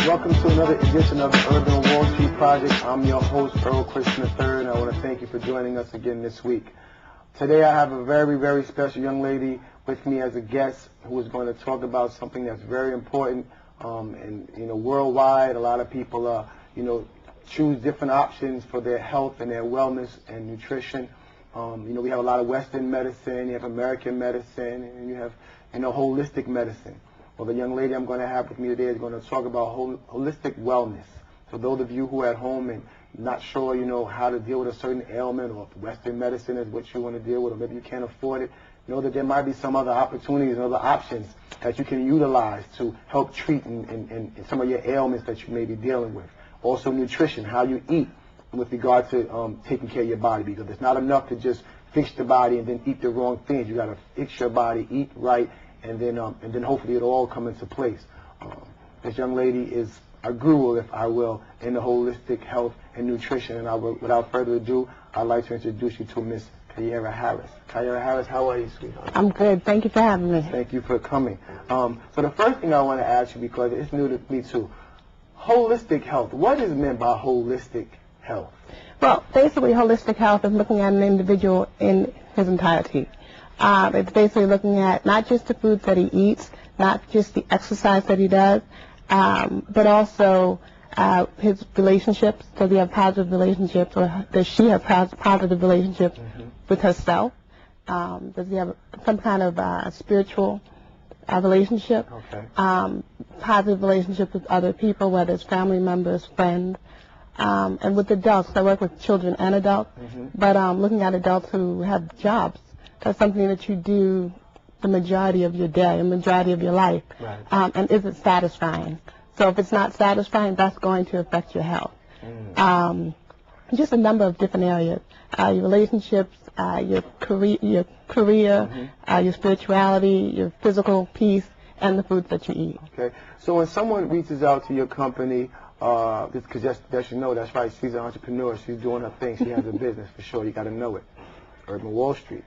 Welcome to another edition of the Urban Wall Street Project. I'm your host, Earl Christian III, and I want to thank you for joining us again this week. Today I have a very, very special young lady with me as a guest who is going to talk about something that's very important. And worldwide, a lot of people, choose different options for their health and their wellness and nutrition. We have a lot of Western medicine, you have American medicine, and you have, holistic medicine. Well, the young lady I'm going to have with me today is going to talk about holistic wellness. So those of you who are at home and not sure, how to deal with a certain ailment, or if Western medicine is what you want to deal with, or maybe you can't afford it, know that there might be some other opportunities and other options that you can utilize to help treat in some of your ailments that you may be dealing with. Also nutrition, how you eat with regard to taking care of your body, because it's not enough to just fix the body and then eat the wrong things. You got to fix your body, eat right, and then hopefully it'll all come into place. This young lady is a guru, if I will, in the holistic health and nutrition. And without further ado, I'd like to introduce you to Miss Kyira Harris. Kyira Harris, how are you, sweetheart? I'm good. Thank you for having me. Thank you for coming. So the first thing I want to ask you, because it's new to me too, holistic health. What is meant by holistic health? Well, basically, holistic health is looking at an individual in his entirety. It's basically looking at not just the foods that he eats, not just the exercise that he does, but also his relationships. Does he have positive relationships, or does she have positive relationships with herself? Does he have some kind of spiritual relationship? Okay. Positive relationships with other people, whether it's family members, friends, and with adults. I work with children and adults, but looking at adults who have jobs. That's something that you do the majority of your day, the majority of your life. Right. And is it satisfying? So if it's not satisfying, that's going to affect your health. Just a number of different areas. Your relationships, your career, your spirituality, your physical peace, and the foods that you eat. Okay. So when someone reaches out to your company, because that's right, she's an entrepreneur, she's doing her thing, she has a business for sure, you got to know it. Urban Wall Street.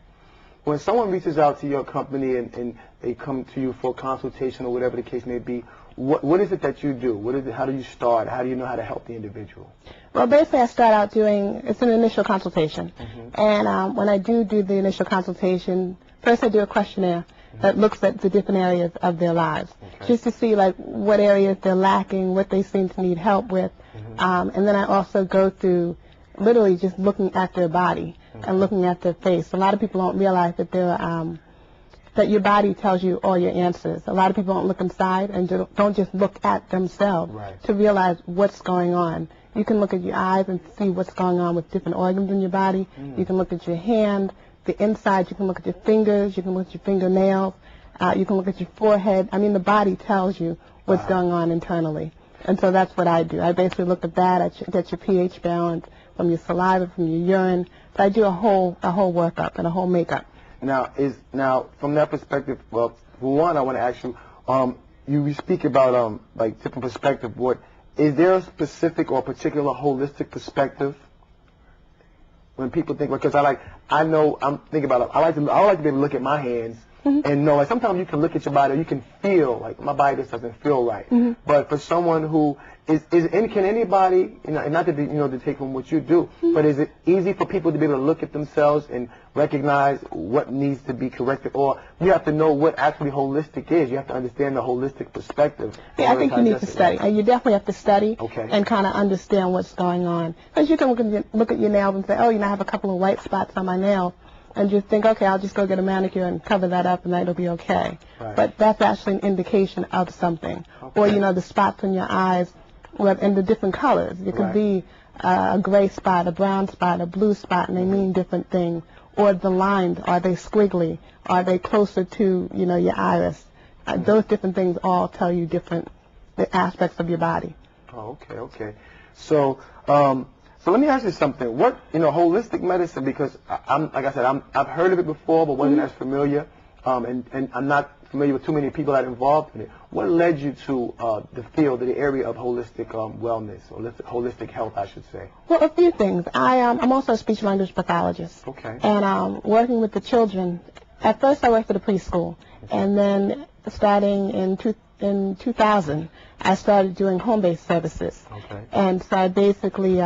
When someone reaches out to your company and they come to you for a consultation or whatever the case may be, what is it that you do? What is it? How do you start? How do you know how to help the individual? Well, basically, I start out it's an initial consultation. And when I do the initial consultation, first I do a questionnaire that looks at the different areas of their lives, just to see like what areas they're lacking, what they seem to need help with. And then I also go through literally just looking at their body and looking at their face. A lot of people don't realize that that your body tells you all your answers. A lot of people don't look inside and don't just look at themselves to realize what's going on. You can look at your eyes and see what's going on with different organs in your body. You can look at your hand, the inside. You can look at your fingers. You can look at your fingernails. You can look at your forehead. I mean, the body tells you what's going on internally. And so that's what I do. I basically look at that. I get your pH balance from your saliva, from your urine. So I do a whole workup and a whole makeup. Now from that perspective, well, for one, I want to ask you, you speak about like different perspective. Is there a specific or particular holistic perspective when people think? Because I like to be able to look at my hands and know. Like sometimes you can look at your body, you can feel like my body just doesn't feel right. But for someone who can anybody, not to to take from what you do, but is it easy for people to be able to look at themselves and recognize what needs to be corrected, or you have to know what actually holistic is? You have to understand the holistic perspective. Yeah, I think you need to study. You definitely have to study and kind of understand what's going on. Because you can look at your nails and say, oh, I have a couple of white spots on my nail, and just think, okay, I'll just go get a manicure and cover that up, and that'll be okay. But that's actually an indication of something. Or the spots in your eyes. And the different colors. It could be a gray spot, a brown spot, a blue spot, and they mean different things. Or the lines, are they squiggly? Are they closer to, your iris? Those different things all tell you different aspects of your body. Oh, okay. So let me ask you something. What, holistic medicine, because I've heard of it before, but wasn't as familiar, and I'm not familiar with too many people that are involved in it. What led you to the area of holistic wellness, or holistic health, I should say? Well, a few things. I'm also a speech language pathologist. Okay. And working with the children, at first I worked at a preschool, and then starting in in 2000, I started doing home-based services. Okay. And so I basically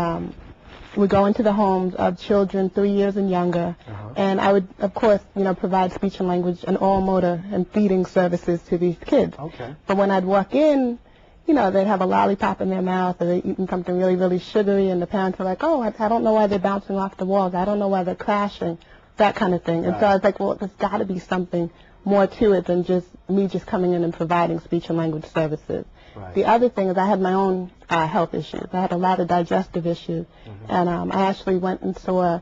would go into the homes of children 3 years and younger, and I would, of course, provide speech and language and oral motor and feeding services to these kids. Okay. But when I'd walk in, they'd have a lollipop in their mouth, or they're eating something really, really sugary, and the parents are like, oh, I don't know why they're bouncing off the walls. I don't know why they're crashing, that kind of thing. And so I was like, well, there's got to be something more to it than just me just coming in and providing speech and language services. Right. The other thing is I had my own health issues. I had a lot of digestive issues, and I actually went and saw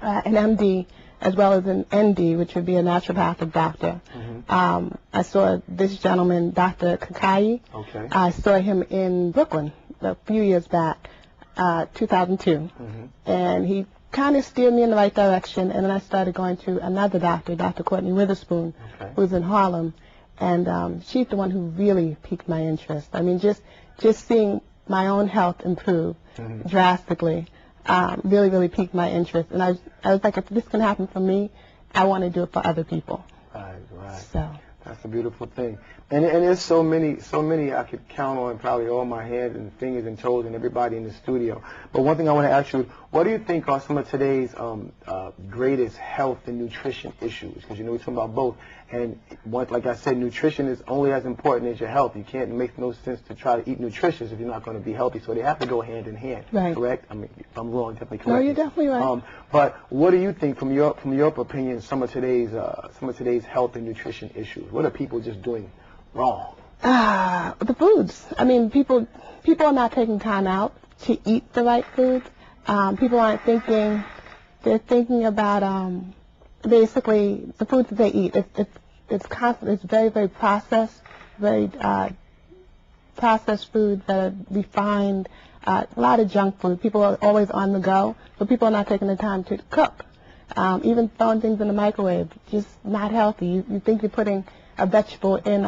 an MD as well as an ND, which would be a naturopathic doctor. I saw this gentleman, Dr. Kakai. Okay. I saw him in Brooklyn a few years back, 2002, and he kind of steered me in the right direction, and then I started going to another doctor, Dr. Courtney Witherspoon, who's in Harlem, and she's the one who really piqued my interest. I mean, just seeing my own health improve drastically really, really piqued my interest, and I was like, if this can happen for me, I want to do it for other people. Right. So that's a beautiful thing. And there's so many I could count on probably all my hands and fingers and toes and everybody in the studio. But one thing I want to ask you is, what do you think are some of today's greatest health and nutrition issues? Because we're talking about both. And like I said, nutrition is only as important as your health. You can't, it makes no sense to try to eat nutritious if you're not going to be healthy. So they have to go hand in hand. Right. Correct? I mean, if I'm wrong, definitely correct. No, you're definitely right. But what do you think, from your opinion, some of today's health and nutrition issues? What are people just doing wrong? The foods. I mean, people are not taking time out to eat the right foods. People aren't thinking. They're thinking about basically the foods that they eat. It's constant. It's very, very processed. Very processed foods that are refined. A lot of junk food. People are always on the go, but people are not taking the time to cook. Even throwing things in the microwave, just not healthy. You think you're putting a vegetable in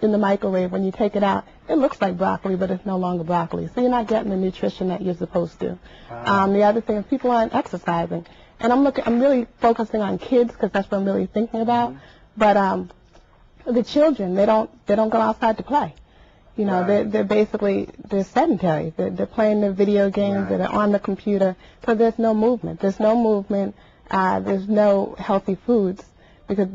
the microwave. When you take it out, it looks like broccoli, but it's no longer broccoli. So you're not getting the nutrition that you're supposed to. The other thing is people aren't exercising, and I'm really focusing on kids because that's what I'm really thinking about. But the children, they don't go outside to play. They're basically sedentary. They're playing their video games. They're on the computer. So there's no movement. There's no healthy foods because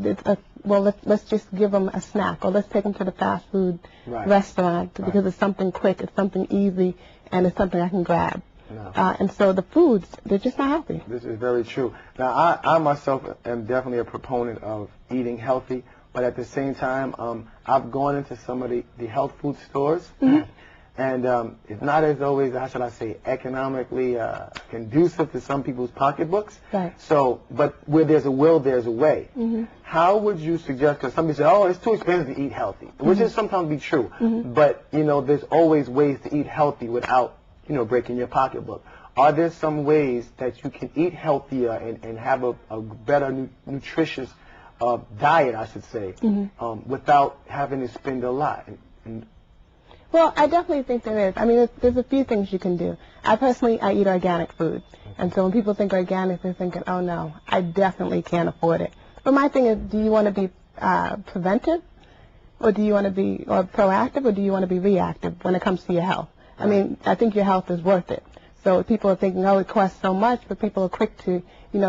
let's just give them a snack, or let's take them to the fast food restaurant because it's something quick, it's something easy, and it's something I can grab. And so the foods, they're just not healthy. This is very true. Now, I myself am definitely a proponent of eating healthy, but at the same time, I've gone into some of the health food stores, and it's not as always, how should I say, economically conducive to some people's pocketbooks. Right. So, but where there's a will, there's a way. How would you suggest, because somebody said, oh, it's too expensive to eat healthy, which is sometimes be true, but, there's always ways to eat healthy without, breaking your pocketbook. Are there some ways that you can eat healthier and have a better nutritious diet, I should say, without having to spend a lot? Well, I definitely think there is. I mean, there's a few things you can do. I eat organic food. And so when people think organic, they're thinking, oh, no, I definitely can't afford it. But my thing is, do you want to be preventive? Or do you want to be proactive? Or do you want to be reactive when it comes to your health? I mean, I think your health is worth it. So people are thinking, oh, it costs so much, but people are quick to,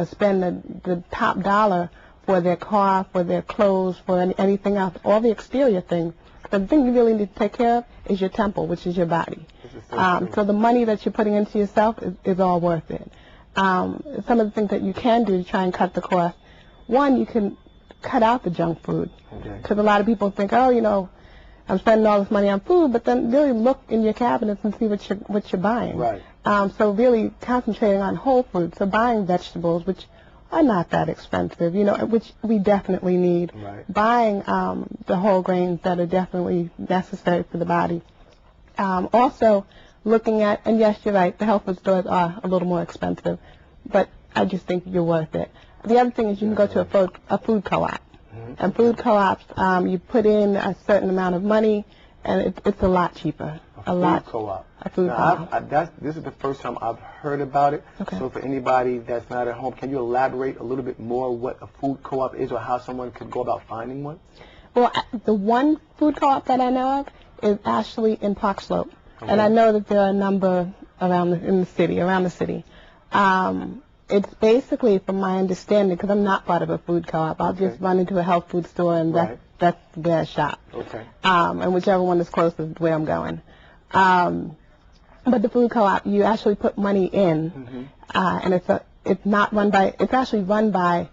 spend the top dollar for their car, for their clothes, for anything else, all the exterior things. But the thing you really need to take care of is your temple, which is your body. So the money that you're putting into yourself is all worth it. Some of the things that you can do to try and cut the cost, one, you can cut out the junk food. Because a lot of people think, oh, I'm spending all this money on food, but then really look in your cabinets and see what you're buying. Right. So really concentrating on whole foods, so buying vegetables, which are not that expensive, which we definitely need. Right. Buying the whole grains that are definitely necessary for the body. Also looking at, and yes, you're right, the health food stores are a little more expensive, but I just think you're worth it. The other thing is you can go to a food co-op. And food co-ops, you put in a certain amount of money, and it's a lot cheaper. A food co-op. A food co-op. This is the first time I've heard about it. Okay. So for anybody that's not at home, can you elaborate a little bit more what a food co-op is or how someone could go about finding one? Well, the one food co-op that I know of is actually in Park Slope, and I know that there are a number around the city. It's basically, from my understanding, because I'm not part of a food co-op, I'll just run into a health food store, and that's where I shop. Okay. And whichever one is closest is where I'm going. But the food co-op, you actually put money in, and it's actually run by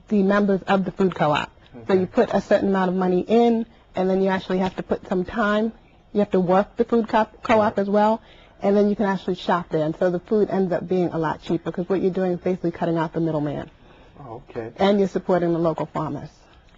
the members of the food co-op. So you put a certain amount of money in, and then you actually have to put some time. You have to work the food co-op as well, and then you can actually shop there. And so the food ends up being a lot cheaper because what you're doing is basically cutting out the middleman. Okay. And you're supporting the local farmers.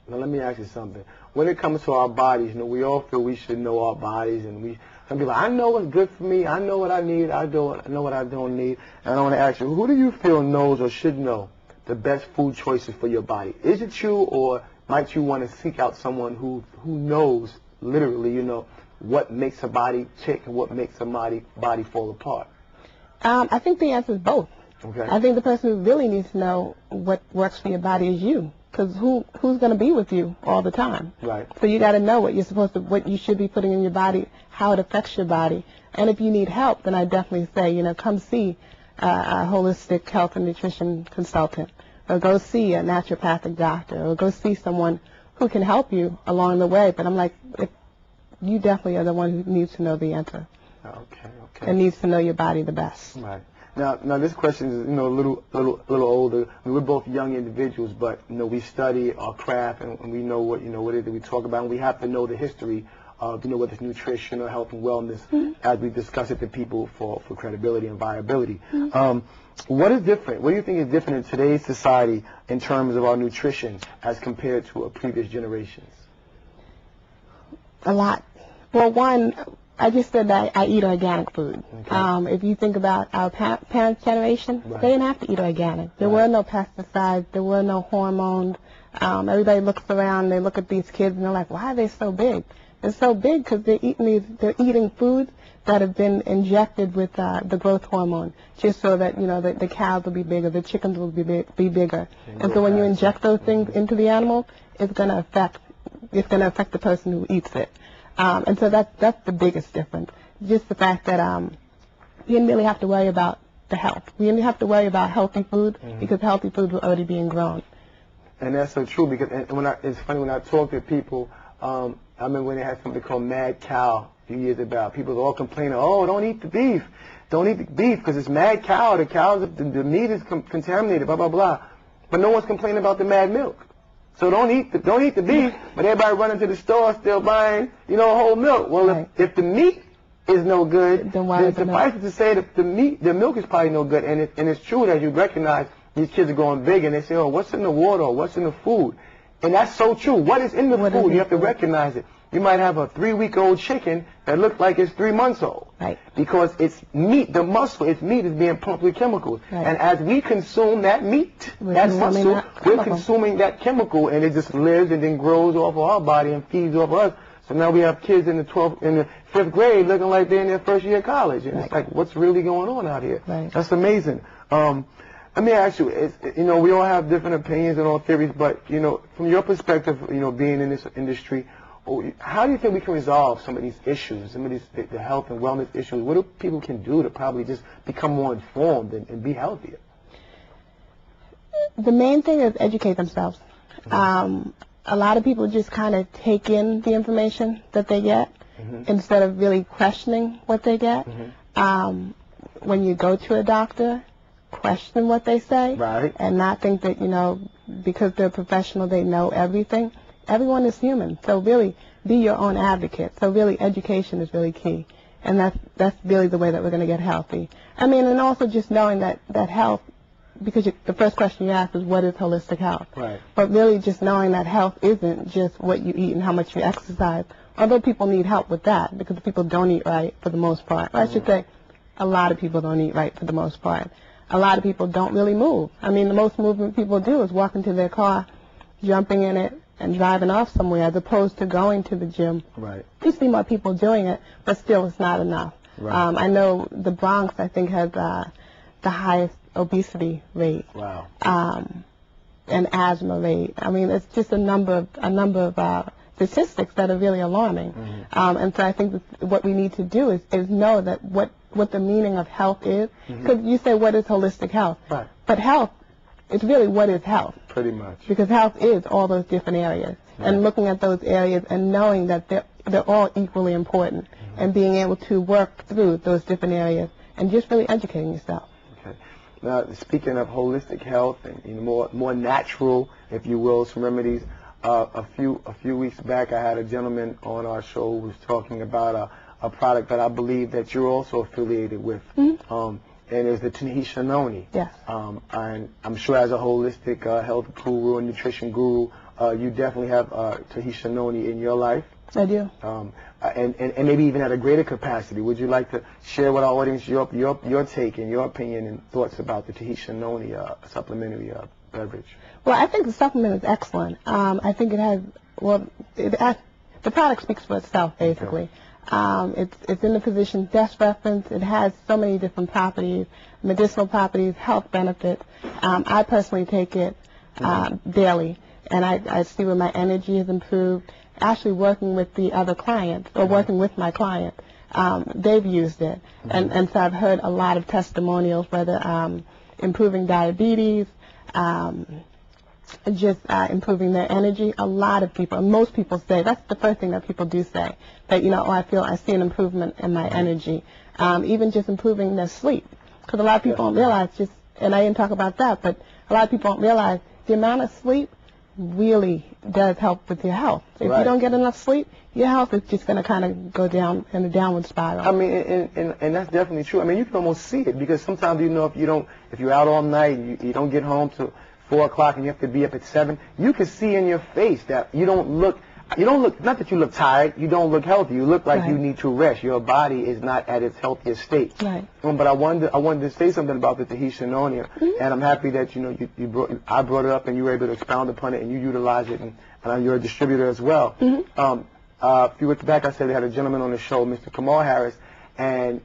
Now let me ask you something. When it comes to our bodies, we all feel we should know our bodies, and some people, I know what's good for me, I know what I need, I know what I don't need. And I want to ask you, who do you feel knows or should know the best food choices for your body? Is it you, or might you want to seek out someone who knows, literally, what makes a body tick and what makes a body fall apart? I think the answer is both. Okay. I think the person who really needs to know what works for your body is you, because who's going to be with you all the time? Right. So you got to know what you should be putting in your body, how it affects your body, and if you need help, then I definitely say, come see a holistic health and nutrition consultant, or go see a naturopathic doctor, or go see someone who can help you along the way. But I'm like, you definitely are the one who needs to know the answer. Okay. And needs to know your body the best. Right. Now this question is, a little older. We're both young individuals, but we study our craft and we know what it is that we talk about, and we have to know the history of whether it's nutrition or health and wellness as we discuss it to people for credibility and viability. What is different? What do you think is different in today's society in terms of our nutrition as compared to previous generations? A lot. Well, one, I just said that I eat organic food. Okay. If you think about our parents' generation, they didn't have to eat organic. There were no pesticides. There were no hormones. Everybody looks around, they look at these kids, and they're like, why are they so big? They're so big because they're eating foods that have been injected with the growth hormone, just so that the cows will be bigger, the chickens will be bigger. And so when you inject those things into the animal, it's going to affect the person who eats it. And so that's the biggest difference. Just the fact that you didn't really have to worry about the health. We didn't have to worry about healthy food because healthy food was already being grown. And that's so true, because it's funny when I talk to people. I remember when they had something called mad cow a few years ago. People were all complaining, oh, don't eat the beef. Don't eat the beef because it's mad cow. The meat is contaminated, blah, blah, blah. But no one's complaining about the mad milk. So don't eat the beef, but everybody running to the store still buying, whole milk. Well, if the meat is no good, then suffice it to say that the milk is probably no good. And it's true that you recognize these kids are growing big, and they say, oh, what's in the water or what's in the food? And that's so true. What is in the food? You have to recognize it. You might have a 3-week-old chicken that looks like it's 3 months old. Right. Because it's meat, the muscle, its meat is being pumped with chemicals. Right. And as we consume that meat, that muscle, we're consuming that chemical, and it just lives and then grows off of our body and feeds off of us. So now we have kids in the 5th grade looking like they're in their first year of college. And it's like, what's really going on out here? Right. That's amazing. Let me ask you, we all have different opinions and all theories, but, from your perspective, being in this industry, how do you think we can resolve some of these issues, some of these the health and wellness issues? What do people can do to probably just become more informed and be healthier? The main thing is educate themselves. A lot of people just kind of take in the information that they get instead of really questioning what they get. When you go to a doctor, question what they say, and not think that, because they're a professional, they know everything. Everyone is human, so really be your own advocate. So really education is really key, and that's really the way that we're going to get healthy. And also just knowing that health, because the first question you ask is what is holistic health? Right. But really just knowing that health isn't just what you eat and how much you exercise, although people need help with that because people don't eat right for the most part. Or I should say a lot of people don't eat right for the most part. A lot of people don't really move. The most movement people do is walk into their car, jumping in it, and driving off somewhere as opposed to going to the gym. Right. You see more people doing it, but still it's not enough. Right. I know the Bronx, I think, has the highest obesity rate. Wow. And asthma rate. It's just a number of statistics that are really alarming. And so I think that what we need to do is know that what the meaning of health is. Because you say, what is holistic health? Right. But health, it's really what is health. Pretty much. Because health is all those different areas. Right. And looking at those areas and knowing that they're all equally important. And being able to work through those different areas and just really educating yourself. Okay. Now, speaking of holistic health and more natural, if you will, some remedies, a few weeks back I had a gentleman on our show who was talking about a product that I believe that you're also affiliated with. And it's the Tahitian Tony. Yes. And I'm sure as a holistic health guru and nutrition guru, you definitely have Tahitian Tony in your life. I do. And maybe even at a greater capacity. Would you like to share with our audience your take and your opinion and thoughts about the Tahitian Tony supplementary beverage? Well, I think the supplement is excellent. I think it has, the product speaks for itself, basically. Okay. It's in the physician's desk reference. It has so many different properties, medicinal properties, health benefits. I personally take it daily, and I see where my energy has improved. Actually working with the other clients, or working with my clients, they've used it. And so I've heard a lot of testimonials, whether improving diabetes, just improving their energy. A lot of people, most people say, that's the first thing that people do say, that, I see an improvement in my energy. Even just improving their sleep. Because a lot of people don't realize and I didn't talk about that, but a lot of people don't realize the amount of sleep really does help with your health. If you don't get enough sleep, your health is just going to kind of go down in a downward spiral. I mean, and that's definitely true. I mean, you can almost see it because sometimes if you're out all night and you don't get home till 4 o'clock and you have to be up at 7, you can see in your face that you don't look, not that you look tired, you don't look healthy. You look like you need to rest. Your body is not at its healthiest state. Right. But I wanted to say something about the Tahitian Tony, and I'm happy that I brought it up and you were able to expound upon it and you utilize it, and you're a distributor as well. A few weeks back, I said we had a gentleman on the show, Mr. Kyira Harris, and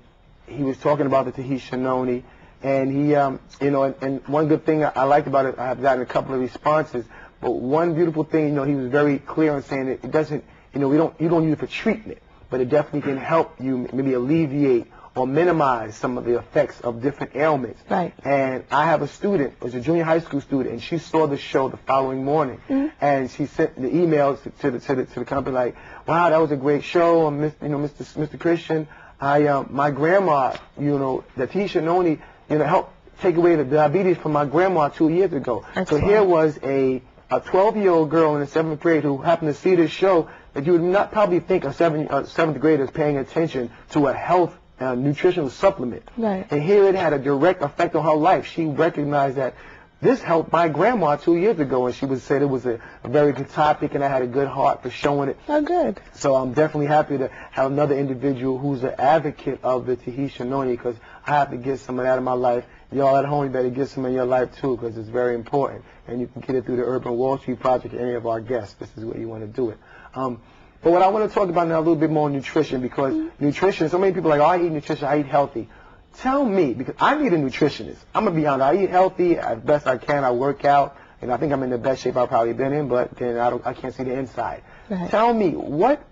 he was talking about the Tahitian Tony, and he, and one good thing I liked about it, I have gotten a couple of responses. But one beautiful thing, he was very clear in saying that it doesn't, you don't use it for treatment, but it definitely can help you maybe alleviate or minimize some of the effects of different ailments. Right. And I have a student, it was a junior high school student, and she saw the show the following morning, and she sent the emails to the company like, wow, that was a great show, Mr. Christian, my grandma, the Tahitian Tony, helped take away the diabetes from my grandma 2 years ago. Excellent. So here was a 12-year-old girl in the 7th grade who happened to see this show that you would not probably think a 7th grader is paying attention to a health nutritional supplement. Right. And here it had a direct effect on her life. She recognized that this helped my grandma 2 years ago, and she said it was a very good topic, and I had a good heart for showing it. Oh, good. So I'm definitely happy to have another individual who's an advocate of the Tahitian Tony, because I have to get some of that in my life. Y'all at home, you better get some in your life too, because it's very important. And you can get it through the Urban Wall Street Project or any of our guests. This is where you want to do it. But what I want to talk about now a little bit more nutrition, because nutrition, so many people are like, oh, I eat nutrition, I eat healthy. Tell me, because I need a nutritionist. I'm going to be honest, I eat healthy as best I can. I work out, and I think I'm in the best shape I've probably been in, but then I can't see the inside. Right. Tell me, what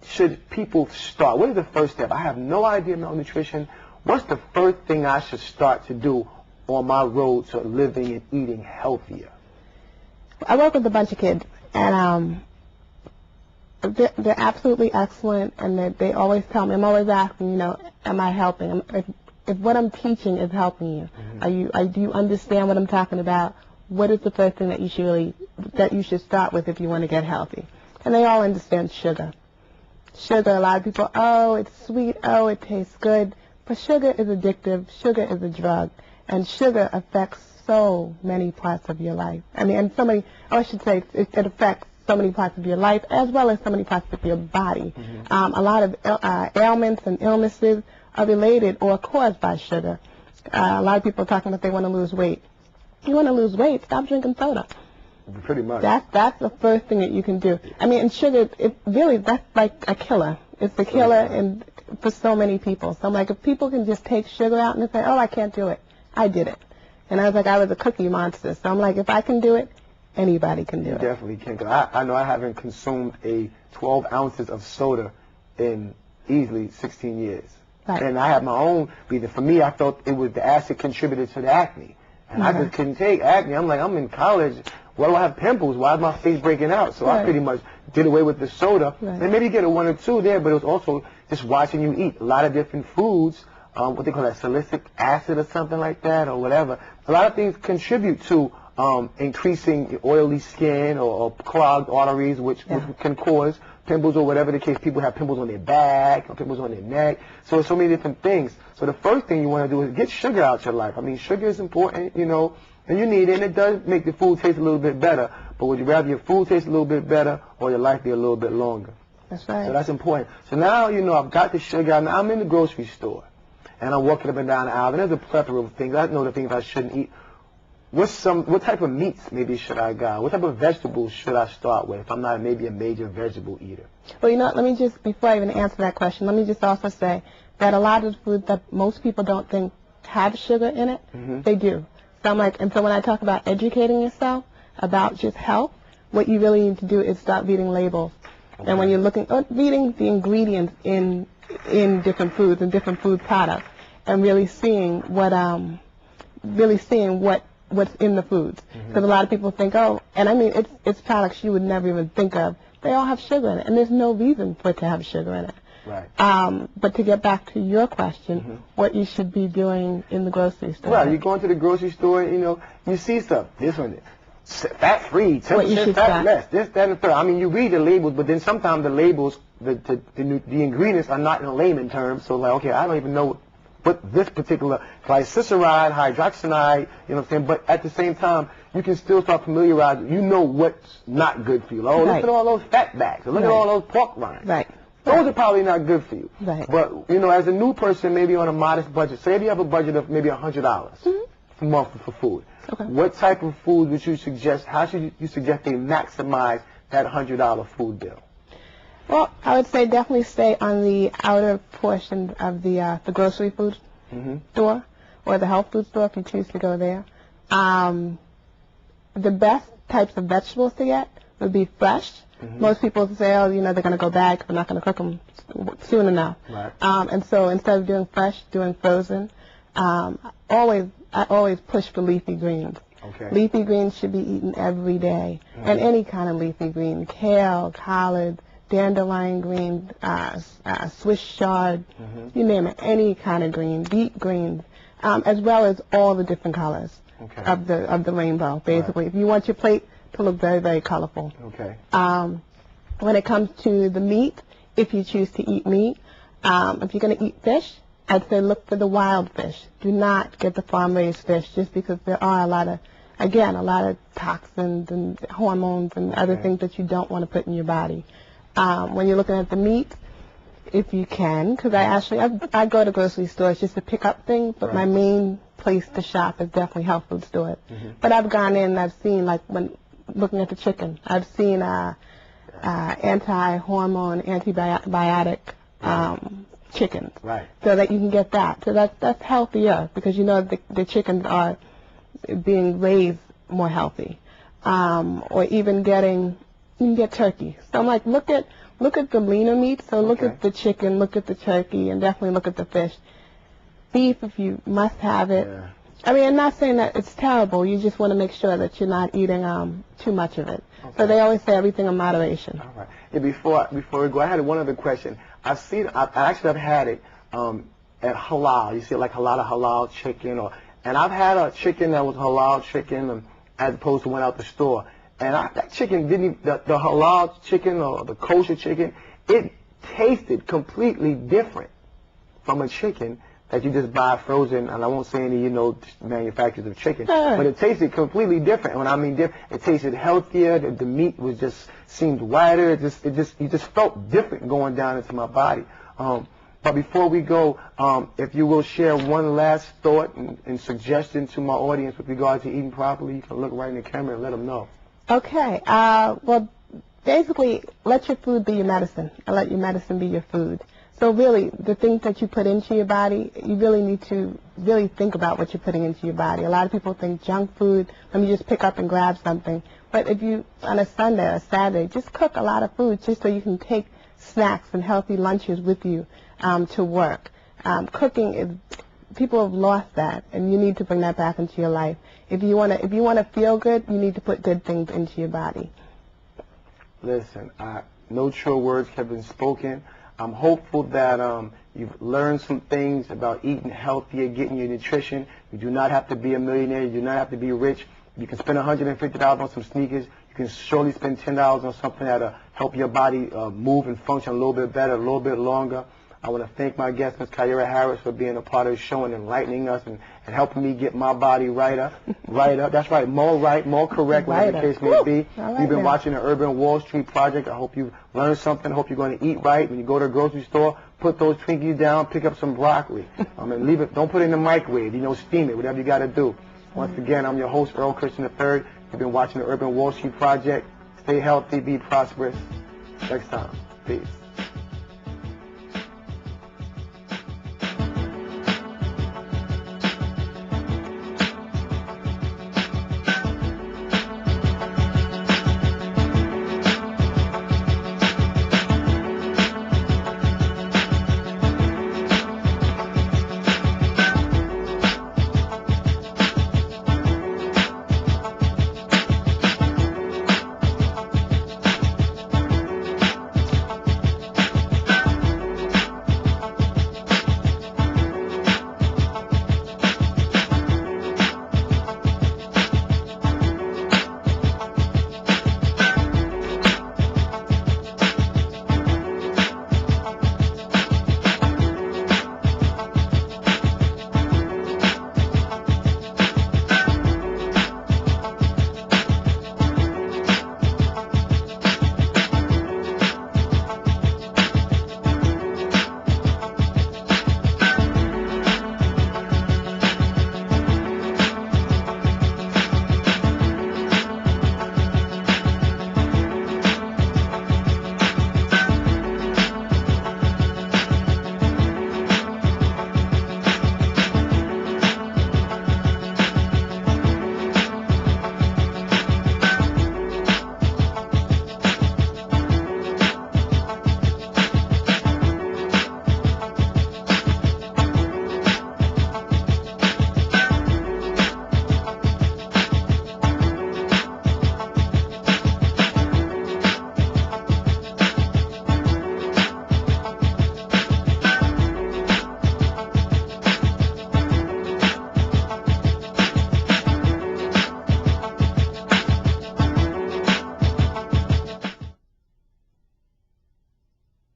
should people start? What is the first step? I have no idea about nutrition. What's the first thing I should start to do on my road to living and eating healthier? I work with a bunch of kids, and they're absolutely excellent, and they always tell me, I'm always asking, am I helping? If what I'm teaching is helping you, do you understand what I'm talking about? What is the first thing that you should start with if you want to get healthy? And they all understand sugar. Sugar, a lot of people, oh, it's sweet, oh, it tastes good. But sugar is addictive. Sugar is a drug. And sugar affects so many parts of your life. It affects so many parts of your life as well as so many parts of your body. A lot of ailments and illnesses are related or caused by sugar. A lot of people are talking about they want to lose weight. You want to lose weight, stop drinking soda. Pretty much. That's the first thing that you can do. And sugar, that's like a killer. It's a killer for so many people. So I'm like, if people can just take sugar out and they say, oh, I can't do it. I did it. And I was like, I was a cookie monster. So I'm like, if I can do it, anybody can do You it. definitely can. 'Cause I know I haven't consumed 12 ounces of soda in easily 16 years. Right. And I have my own reason. For me, I felt it was the acid contributed to the acne. And I just couldn't take acne. I'm like, I'm in college. Why do I have pimples? Why is my face breaking out? So I pretty much did away with the soda. Right. And maybe get a 1 or 2 there, but it was also just watching you eat a lot of different foods. What they call that, salicylic acid or something like that, or whatever. A lot of things contribute to increasing oily skin or clogged arteries, which can cause pimples or whatever the case. People have pimples on their back or pimples on their neck. So there's so many different things. So the first thing you want to do is get sugar out your life. I mean, sugar is important, you know, and you need it, and it does make the food taste a little bit better. But would you rather your food taste a little bit better or your life be a little bit longer? That's right. So that's important. So now, you know, I've got the sugar out. Now I'm in the grocery store, and I'm walking up and down the aisle, and there's a plethora of things. I know the things I shouldn't eat. What type of meats maybe should I go? What type of vegetables should I start with if I'm not maybe a major vegetable eater? Well, you know, let me just, before I even answer that question, let me just also say that a lot of the food that most people don't think have sugar in it, they do. So I'm like, and so when I talk about educating yourself about just health, what you really need to do is stop reading labels. And when you're reading the ingredients in different foods and different food products, and really seeing what's in the foods. Because a lot of people think, oh, and I mean, it's products you would never even think of. They all have sugar in it, and there's no reason for it to have sugar in it. Right. But to get back to your question, what you should be doing in the grocery store. Well, you go into the grocery store, you know, you see stuff. This one, fat-free, 10% fat less, this, that, and the third. I mean, you read the labels, but then sometimes the labels, the ingredients are not in layman terms. So, like, okay, I don't even know what this particular glyceride, hydroxide, you know what I'm saying? But at the same time, you can still start familiarizing. You know what's not good for you. Oh, look at all those fat backs. Or look at all those pork rinds. Right. Those are probably not good for you. Right. But, you know, as a new person, maybe on a modest budget, say if you have a budget of maybe $100 a month for food. Okay. What type of food would you suggest? How should you suggest they maximize that $100 food bill? Well, I would say definitely stay on the outer portion of the grocery food store or the health food store if you choose to go there. The best types of vegetables to get would be fresh. Most people say, oh, you know, they're going to go bad because we're not going to cook them soon enough. Right. And so instead of doing fresh, doing frozen. I always push for leafy greens. Okay. Leafy greens should be eaten every day, and any kind of leafy green, kale, collard, dandelion green, Swiss chard, you name it, any kind of green, deep greens, as well as all the different colors of the rainbow, basically. If you want your plate to look very, very colorful. Okay. When it comes to the meat, if you choose to eat meat, if you're going to eat fish, I'd say look for the wild fish. Do not get the farm-raised fish just because there are a lot of toxins and hormones and other things that you don't want to put in your body. When you're looking at the meat, if you can, because I go to grocery stores just to pick up things, but my main place to shop is definitely health food stores. But I've gone in and I've seen, like when looking at the chicken, I've seen anti-hormone, antibiotic chickens, so that you can get that. So that's healthier because you know the chickens are being raised more healthy. Or even you can get turkey. So I'm like, look at the leaner meat. So look at the chicken, look at the turkey, and definitely look at the fish. Beef, if you must have it. Yeah. I mean, I'm not saying that it's terrible. You just want to make sure that you're not eating too much of it. So they always say everything in moderation. All right. Yeah, before we go, I had one other question. I've had it at Halal. You see, like a lot of halal chicken, and I've had a chicken that was halal chicken, as opposed to went out the store. And that chicken the halal chicken or the kosher chicken, it tasted completely different from a chicken that you just buy frozen. And I won't say any, manufacturers of chicken, but it tasted completely different. And when I mean different, it tasted healthier. The meat seemed whiter. You just felt different going down into my body. But before we go, if you will share one last thought and suggestion to my audience with regard to eating properly, you can look right in the camera and let them know. Okay. Well, basically, let your food be your medicine, and let your medicine be your food. So really, the things that you put into your body, you really need to really think about what you're putting into your body. A lot of people think junk food, let me just pick up and grab something. But if you, on a Sunday or a Saturday, just cook a lot of food just so you can take snacks and healthy lunches with you to work. Cooking is, people have lost that, and you need to bring that back into your life. If you want to feel good, you need to put good things into your body. Listen, no true words have been spoken. I'm hopeful that you've learned some things about eating healthier, getting your nutrition. You do not have to be a millionaire. You do not have to be rich. You can spend $150 on some sneakers. You can surely spend $10 on something that'll help your body move and function a little bit better, a little bit longer. I want to thank my guest, Ms. Kyira Harris, for being a part of the show and enlightening us and helping me get my body righter. That's right, more correct, whatever the case may be. You've been watching the Urban Wall Street Project. I hope you've learned something. I hope you're going to eat right. When you go to the grocery store, put those Twinkies down, pick up some broccoli. And leave it. Don't put it in the microwave. Steam it, whatever you got to do. Once again, I'm your host, Earl Christian III. You've been watching the Urban Wall Street Project. Stay healthy, be prosperous. Next time. Peace.